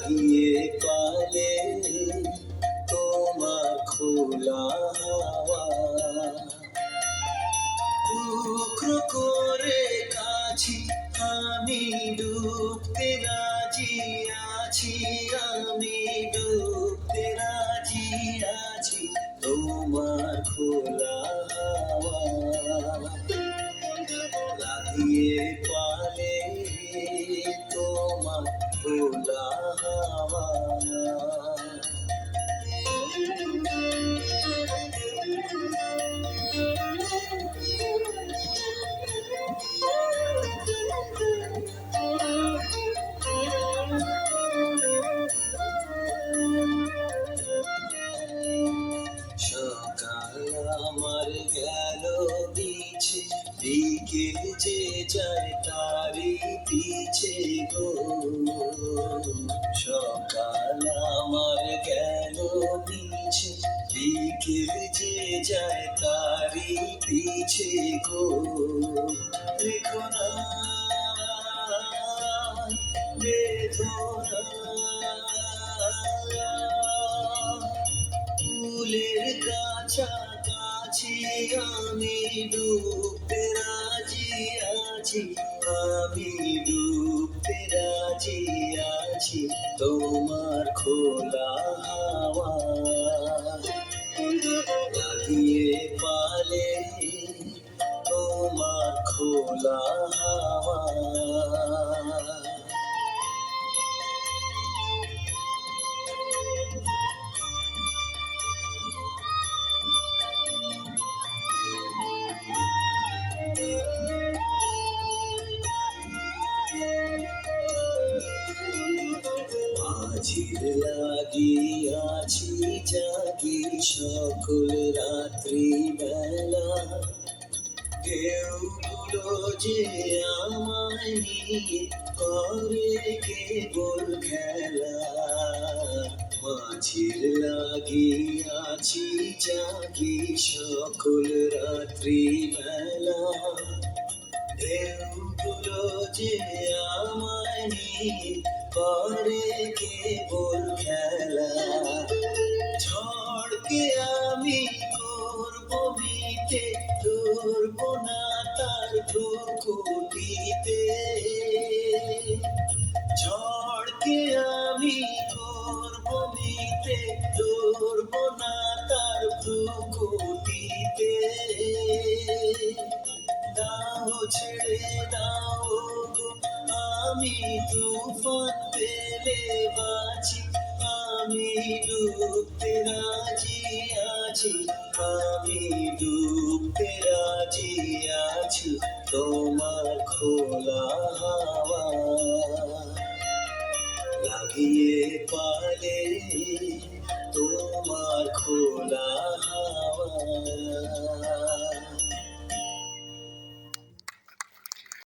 লাগিয়ে পালে তোমার খোলা হাওয়া, টুকরো করে কাছি আমি ডুবতে রাজি আছি, আমি ডুবতে রাজি আছি তোমার খোলা হাওয়া, লাগিয়ে পালে তোমার খোলা হাওয়া। সকাল আমার গেল বিছে, বিকেল যে যায় তারি পিছে গো। সকাল আমার গেল বিছে, বিকেল যে যায় তারি পিছে গো। রেখো না বেদনা, ফুলের কাছাকাছি আমি ডুবতে রাজি আছি, আমি ডুবতে রাজি আছি তোমার খোলা হাওয়া, লাগিয়ে পালে তোমার খোলা হাওয়া। মাঝির লাগিয়াছি জাগি সকল রাত্রি বেলা, ঢেউগুলো যে আমায় নিয়ে করে কেবল খেলা। মাঝির লাগিয়াছি জাগি সকল রাত্রি বেলা, ঢেউগুলো যে আমায় নিয়ে করে কেবল খেলা। ঝড়কে আমি করব মিটে, ধরব না তার ভ্রুকুটিতে। ঝড়কে আমি করব মিটে, ধরব না তার ভ্রুকুটিতে। দাও ছেড়ে দাও গো, আমি তুফান পেলে বাঁচি, আমি ডুবতে রাজি আছি, আমি ডুবতে রাজি আছি তোমার খোলা হাওয়া, লাগিয়ে পালে তোমার খোলা হাওয়া।